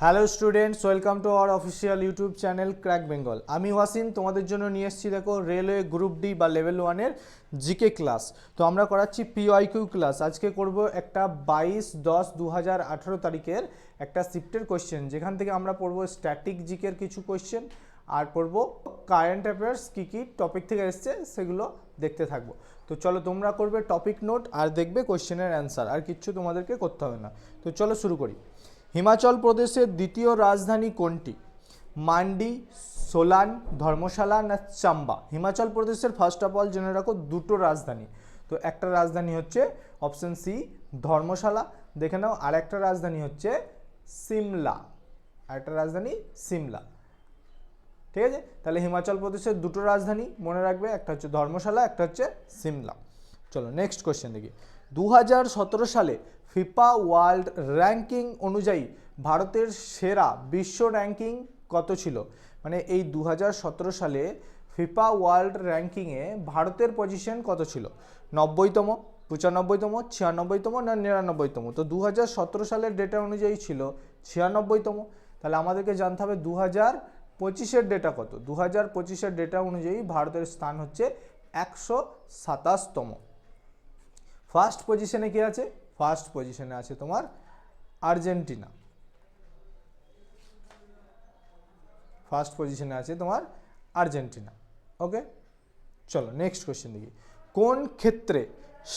Hello students, welcome to our official YouTube channel crack Bengal. আমি ওয়াসিম তোমাদের জন্য নিয়ে এসেছি দেখো রেলওয়ে গ্রুপ ডি বা লেভেল 1-এর জিকে ক্লাস। তো আমরা করাচ্ছি পিওয়াইকিউ ক্লাস। আজকে করব একটা 22/10/2018 তারিখের একটা শিফটের কোয়েশ্চেন, যেখান থেকে আমরা পড়বো স্ট্যাটিক জিকের কিছু কোয়েশ্চেন আর পড়বো কারেন্ট অ্যাফেয়ার্স কী কী টপিক থেকে এসছে সেগুলো দেখতে থাকবো। তো চলো তোমরা করবে টপিক নোট আর দেখবে কোয়েশ্চেনের অ্যান্সার, আর কিচ্ছু তোমাদেরকে করতে হবে না। তো চলো শুরু করি। হিমাচল প্রদেশের দ্বিতীয় রাজধানী কোনটি? মান্ডি, সোলান, ধর্মশালা না চাম্বা? হিমাচল প্রদেশের ফার্স্ট অফ অল জেনে রাখো দুটো রাজধানী। তো একটা রাজধানী হচ্ছে অপশন সি ধর্মশালা, দেখে নাও। আর একটা রাজধানী হচ্ছে সিমলা, আরেকটা রাজধানী সিমলা। ঠিক আছে, তাহলে হিমাচল প্রদেশের দুটো রাজধানী মনে রাখবে, একটা হচ্ছে ধর্মশালা, একটা হচ্ছে সিমলা। চলো নেক্সট কোয়েশ্চেন দেখি। 2017 সালে ফিফা ওয়ার্ল্ড র্যাঙ্কিং অনুযায়ী ভারতের সেরা বিশ্ব র্যাঙ্কিং কত ছিল? মানে এই 2017 সালে ফিফা ওয়ার্ল্ড র্যাঙ্কিংয়ে ভারতের পজিশন কত ছিল? 90তম, 95তম, 96তম না 99তম? তো 2017 সালের ডেটা অনুযায়ী ছিল 96তম। তাহলে আমাদেরকে জানতে হবে 2025-এর ডেটা কত। 2025-এর ডেটা অনুযায়ী ভারতের স্থান হচ্ছে 127তম। ফার্স্ট পজিশনে কে আছে? ফার্স্ট পজিশনে আছে তোমার আর্জেন্টিনা। ফার্স্ট পজিশনে আছে তোমার আর্জেন্টিনা। ওকে, চলো নেক্সট কোয়েশ্চেন দেখি। কোন ক্ষেত্রে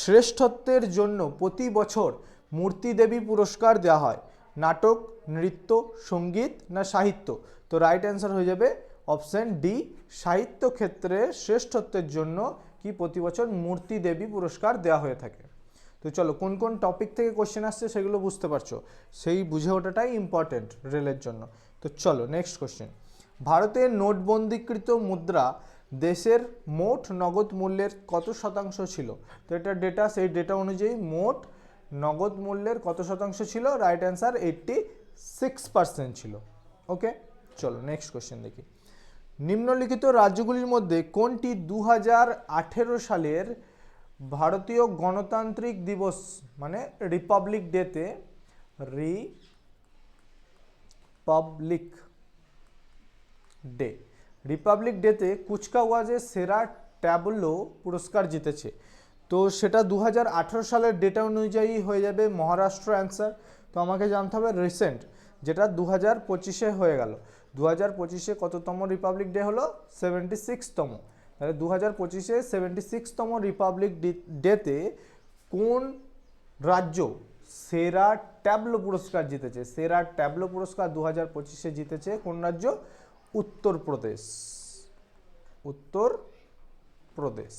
শ্রেষ্ঠত্বের জন্য প্রতি বছর মূর্তি দেবী পুরস্কার দেওয়া হয়? নাটক, নৃত্য, সঙ্গীত না সাহিত্য? তো রাইট অ্যান্সার হয়ে যাবে অপশন ডি, সাহিত্য ক্ষেত্রে শ্রেষ্ঠত্বের জন্য কি প্রতি বছর মূর্তি দেবী পুরস্কার দেওয়া হয়ে থাকে। তো চলো কোন কোন টপিক থেকে কোশ্চেন আসছে সেগুলো বুঝতে পারছো, সেই বুঝে ওঠাটাই ইম্পর্টেন্ট রেলের জন্য। তো চলো নেক্সট কোশ্চেন। ভারতের নোটবন্দিকৃত মুদ্রা দেশের মোট নগদ মূল্যের কত শতাংশ ছিল? তো এটা ডেটা, সেই ডেটা অনুযায়ী মোট নগদ মূল্যের কত শতাংশ ছিল? রাইট অ্যান্সার 86% ছিল। ওকে, চলো নেক্সট কোশ্চেন দেখি। নিম্নলিখিত রাজ্যগুলির মধ্যে কোনটি 2018 সালের ভারতীয় গণতান্ত্রিক দিবস মানে রিপাবলিক ডেতে রিপাবলিক ডেতে কুচকাওয়াজে সেরা ট্যাবলো পুরস্কার জিতেছে? তো সেটা 2018 সালের ডেটা অনুযায়ী হয়ে যাবে মহারাষ্ট্র অ্যান্সার। তো আমাকে জানতে হবে রিসেন্ট, যেটা 2025-এ হয়ে গেল। 2025-এ কততম রিপাবলিক ডে হলো? 76তম। তাহলে 2025-এ 76তম রিপাবলিক ডেতে কোন রাজ্য সেরা ট্যাবলো পুরস্কার জিতেছে? সেরা ট্যাবলো পুরস্কার 2025-এ জিতেছে কোন রাজ্য? উত্তরপ্রদেশ। উত্তরপ্রদেশ।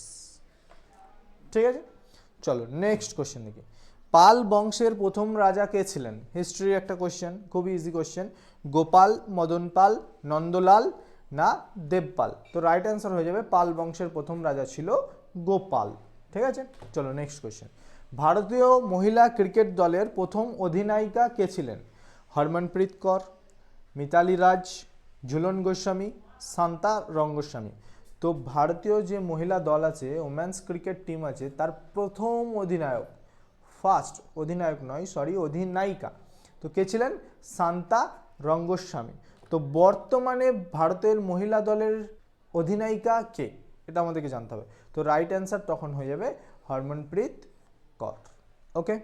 ঠিক আছে, চলো নেক্সট কোশ্চেন দেখি। পাল বংশের প্রথম রাজা কে ছিলেন? হিস্ট্রি একটা কোশ্চেন, খুবই ইজি কোশ্চেন। গোপাল, মদন পাল, নন্দলাল না দেবপাল? তো রাইট অ্যান্সার হয়ে যাবে পাল বংশের প্রথম রাজা ছিল গোপাল। ঠিক আছে, চলো নেক্সট কোশ্চেন। ভারতীয় মহিলা ক্রিকেট দলের প্রথম অধিনায়িকা কে ছিলেন? হরমনপ্রীত কৌর, মিতালি রাজ, ঝুলন গোস্বামী, শান্তা রঙ্গস্বামী? তো ভারতীয় যে মহিলা দল আছে, ওমেন্স ক্রিকেট টিম আছে, তার প্রথম অধিনায়ক, ফার্স্ট অধিনায়ক নয় সরি অধিনায়িকা, তো কে ছিলেন? শান্তা রঙ্গস্বামী। তো বর্তমানে ভারতের মহিলা দলের অধিনায়িকা কে, এটা আমাদেরকে জানতে হবে। তো রাইট অ্যান্সার তখন হয়ে যাবে হরমনপ্রীত কৌর। ওকে,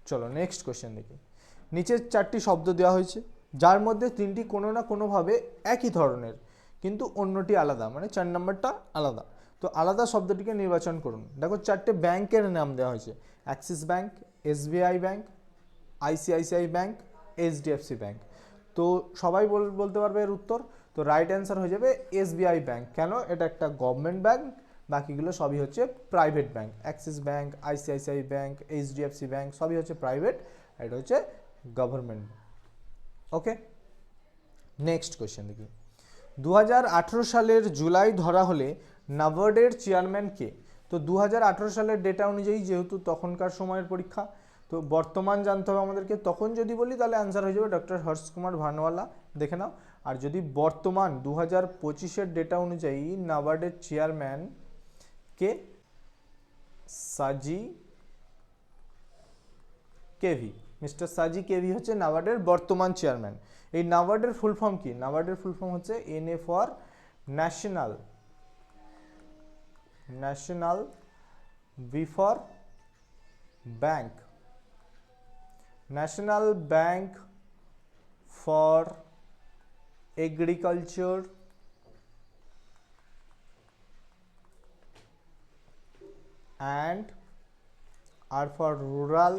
চলো নেক্সট কোয়েশ্চেন দেখি। নিচের 4টি শব্দ দেওয়া হয়েছে, যার মধ্যে 3টি কোনো না কোনোভাবে একই ধরনের কিন্তু অন্যটি আলাদা, মানে 4 নম্বরটা আলাদা। তো আলাদা শব্দটিকে নির্বাচন করুন। দেখো 4টে ব্যাংকের নাম দেওয়া হয়েছে, Axis bank, SBI bank, ICICI bank, HDFC bank. তো সবাই বলতে পারবে এর উত্তর। তো রাইট অ্যান্সার হয়ে যাবে এসবিআই ব্যাংক। কেন? এটা একটা গভর্নমেন্ট ব্যাংক, বাকিগুলো সবই হচ্ছে private bank. Axis bank, ICICI bank, HDFC bank সবই হচ্ছে প্রাইভেট, আর এটা হচ্ছে গভর্নমেন্ট। ওকে, নেক্সট কোয়েশ্চেন দেখি। 2018 সালের জুলাই ধরা হলে নাবার্ডের চেয়ারম্যান কে? তো 2018 সালের ডেটা অনুযায়ী, যেহেতু তখনকার সময়ের পরীক্ষা, তো বর্তমান জানতে হবে আমাদেরকে। তখন যদি বলি তাহলে অ্যান্সার হয়ে যাবে ডক্টর হর্ষ কুমার ভানওয়ালা, দেখে নাও। আর যদি বর্তমান 2025-এর ডেটা অনুযায়ী নাবার্ডের চেয়ারম্যান কে? সাজি কেভি। মিস্টার সাজি কেভি হচ্ছে নাবার্ডের বর্তমান চেয়ারম্যান। এই নাবার্ডের ফুল ফর্ম কি? নাবার্ডের ফুল ফর্ম হচ্ছে NA for national, national, B for bank, national bank for agriculture and R for rural,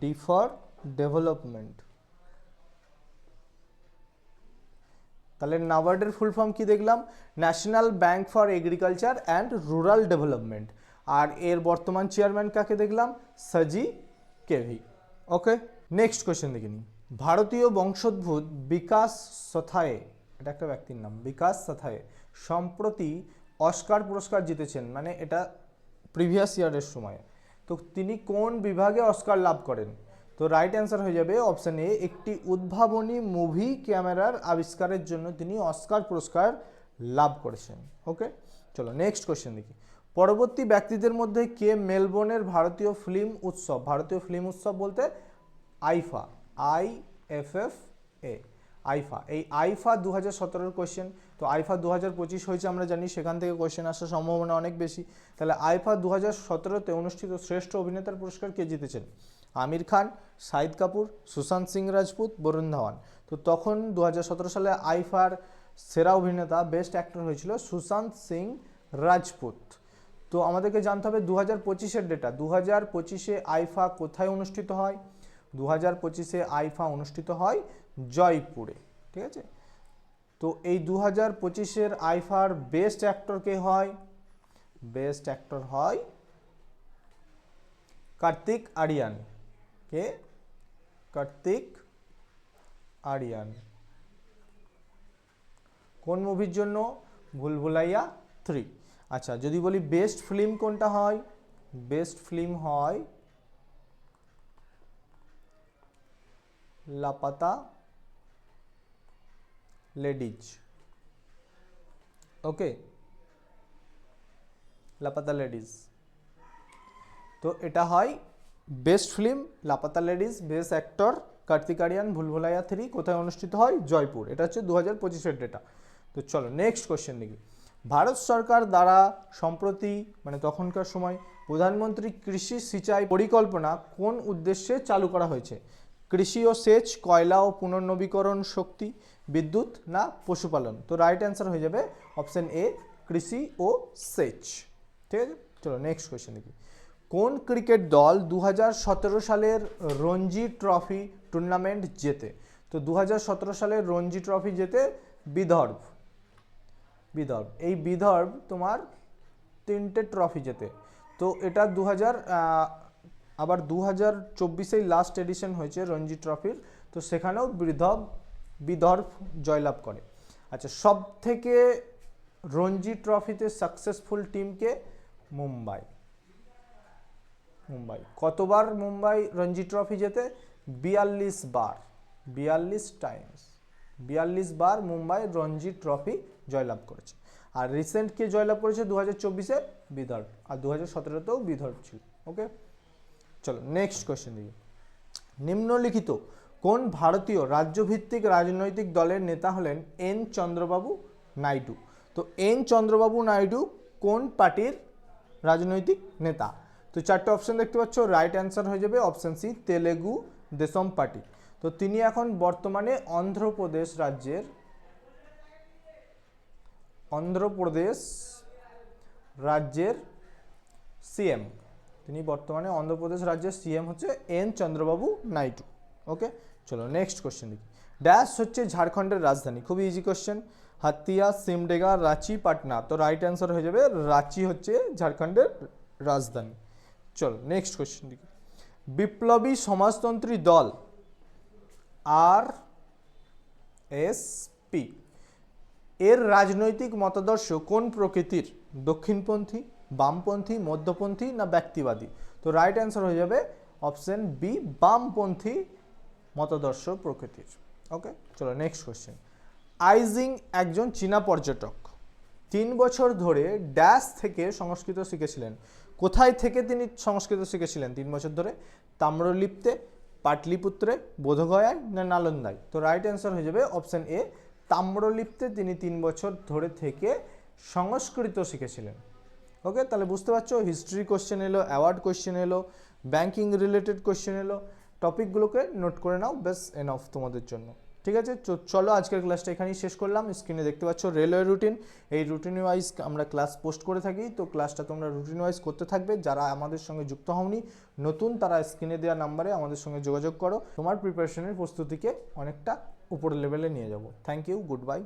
D for development। তাহলে নাবার্ডের ফুল ফর্ম কি দেখলাম? National bank for agriculture and rural development. আর এর বর্তমান chairman কাকে দেখলাম? সাজি কেভি। ওকে, নেক্সট কোয়েশ্চেন দেখে নিই। ভারতীয় বংশোদ্ভূত বিকাশ সথায়ে, এটা একটা ব্যক্তির নাম, বিকাশ সথায়ে সম্প্রতি অস্কার পুরস্কার জিতেছেন, মানে এটা প্রিভিয়াস ইয়ারের সময়। তো তিনি কোন বিভাগে অস্কার লাভ করেন? তো রাইট অ্যান্সার হয়ে যাবে অপশান এ, একটি উদ্ভাবনী মুভি ক্যামেরার আবিষ্কারের জন্য তিনি অস্কার পুরস্কার লাভ করেছেন। ওকে, চলো নেক্সট কোয়েশ্চেন দেখি। পরবর্তী ব্যক্তিদের মধ্যে কে মেলবোর্নের ভারতীয় ফিল্ম উৎসব, ভারতীয় ফিল্ম উৎসব বলতে আইফা, IFFA, আইফা, এই আইফা 2017 কোয়েশ্চেন। তো আইফা 2025 হয়েছে আমরা জানি, সেখান থেকে কোয়েশ্চেন আসার সম্ভাবনা অনেক বেশি। তাহলে আইফা 2017-তে অনুষ্ঠিত শ্রেষ্ঠ অভিনেতার পুরস্কার কে জিতেছেন? আমির খান, শাহিদ কাপুর, সুশান্ত সিং রাজপুত, বরুণ ধাওয়ান। তো তখন 2017 সালে আইফার সেরা অভিনেতা, বেস্ট অ্যাক্টর হয়েছিল সুশান্ত সিং রাজপুত। তো আমাদেরকে জানতে হবে 2025-এর ডেটা। 2025-এ আইফা কোথায় অনুষ্ঠিত হয়? 2025-এ আইফা অনুষ্ঠিত হয় জয়পুরে, ঠিক আছে। তো এই 2025-এর আইফার বেস্ট অ্যাক্টর কে হয়? বেস্ট অ্যাক্টর হয় কার্তিক আরিয়ান। কে? কার্তিক আরিয়ান। কোন মুভির জন্য? ভুলভুলাইয়া 3। আচ্ছা, যদি বলি বেস্ট ফিল্ম কোনটা হয়? বেস্ট ফিল্ম হয় Laapataa Ladies. Okay, Laapataa Ladies. তো এটা হয় best film Laapataa Ladies, best actor Kartik Aaryan, Bhool Bhulaiyaa 3 কোথায় অনুষ্ঠিত হয়? জয়পুর। এটা হচ্ছে 2025-এর ডেটা। তো চলো নেক্সট কোয়েশ্চেন দেখি। ভারত সরকার দ্বারা সম্প্রতি, মানে তখনকার সময়, প্রধানমন্ত্রী কৃষি সিঁচাই পরিকল্পনা কোন উদ্দেশ্যে চালু করা হয়েছে? কৃষি ও সেচ, কয়লা ও পুনর্নবীকরণ শক্তি, বিদ্যুৎ, না পশুপালন? তো রাইট অ্যান্সার হয়ে যাবে অপশন এ, কৃষি ও সেচ। ঠিক আছে, চলো নেক্সট কোয়েশ্চেন দেখি। কোন ক্রিকেট দল 2017 সালের রঞ্জি ট্রফি টুর্নামেন্ট জেতে? তো 2017 সালের রঞ্জি ট্রফি জেতে বিদর্ভ। বিদর্ভ, এই বিদর্ভ তোমার 3টে ট্রফি জেতে। তো এটা 2000 আবার 2024-এই লাস্ট এডিশন হয়েছে রঞ্জি ট্রফির, তো সেখানেও বিদর্ভ জয়লাভ করে। আচ্ছা, সব থেকে রঞ্জি ট্রফিতে সাকসেসফুল টিমকে? মুম্বাই। মুম্বাই কতবার মুম্বাই রঞ্জি ট্রফি জেতে? 42 বার, 42 টাইমস, 42 বার মুম্বাই রঞ্জি ট্রফি জয়লাভ করেছে। আর রিসেন্ট কে জয়লাভ করেছে 2024-এ? বিদর্ভ। আর 2017-তেও বিদর্ভ ছিল। ওকে, চলো নেক্সট কোয়েশ্চেন দেখি। নিম্নলিখিত কোন ভারতীয় রাজ্যভিত্তিক রাজনৈতিক দলের নেতা হলেন এন চন্দ্রবাবু নাইডু? তো এন চন্দ্রবাবু নাইডু কোন পার্টির রাজনৈতিক নেতা? তো 4টে অপশন দেখতে পাচ্ছ, রাইট অ্যান্সার হয়ে যাবে option C, Telugu Desam party. তো তিনি এখন বর্তমানে অন্ধ্রপ্রদেশ রাজ্যের সিএম। তিনি বর্তমানে অন্ধ্রপ্রদেশ রাজ্যের সিএম হচ্ছে এন চন্দ্রবাবু নাইডু। ওকে, চলো নেক্সট কোশ্চেন দেখি। ড্যাশ হচ্ছে ঝাড়খণ্ডের রাজধানী? খুবই ইজি কোশ্চেন, হাতিয়া, সিমডেগা, রাঁচি, পাটনা। তো রাইট অ্যান্সার হয়ে যাবে রাঁচি হচ্ছে ঝাড়খণ্ডের রাজধানী। চলো নেক্সট কোশ্চেন দেখি। বিপ্লবী সমাজতন্ত্রী দল RSP এর রাজনৈতিক মতাদর্শ কোন প্রকৃতির? দক্ষিণপন্থী, বামপন্থী, মধ্যপন্থী, না ব্যক্তিবাদী? তো রাইট অ্যান্সার হয়ে যাবে অপশন বি, বামপন্থী মতাদর্শ প্রকৃতির। ওকে, চলো নেক্সট কোশ্চেন। আইজিং একজন চীনা পর্যটক 3 বছর ধরে ড্যাশ থেকে সংস্কৃত শিখেছিলেন? কোথায় থেকে তিনি সংস্কৃত শিখেছিলেন 3 বছর ধরে? তাম্রলিপ্তে, পাটলিপুত্রে, বোধগয়ায় না নালন্দায়? তো রাইট অ্যান্সার হয়ে যাবে অপশন এ, তাম্রলিপ্তে তিনি 3 বছর ধরে থেকে সংস্কৃত শিখেছিলেন। ওকে, তাহলে বুঝতে পারছো, হিস্ট্রি কোশ্চেন এলো, অ্যাওয়ার্ড কোশ্চেন এলো, ব্যাংকিং রিলেটেড কোশ্চেন এলো, টপিকগুলোকে নোট করে নাও, বেশ এনাফ তোমাদের জন্য। ঠিক আছে, চলো আজকের ক্লাসটা এখানেই শেষ করলাম। স্ক্রিনে দেখতে পাচ্ছ রেলওয়ে রুটিন, এই রুটিন ওয়াইজ আমরা ক্লাস পোস্ট করে থাকি, তো ক্লাসটা তোমরা রুটিন ওয়াইজ করতে থাকবে। যারা আমাদের সঙ্গে যুক্ত হওনি নতুন, তারা স্ক্রিনে দেওয়া নাম্বারে আমাদের সঙ্গে যোগাযোগ করো, তোমার প্রিপারেশনের প্রস্তুতিকে অনেকটা উপর লেভেলে নিয়ে যাবো। Thank you, good bye.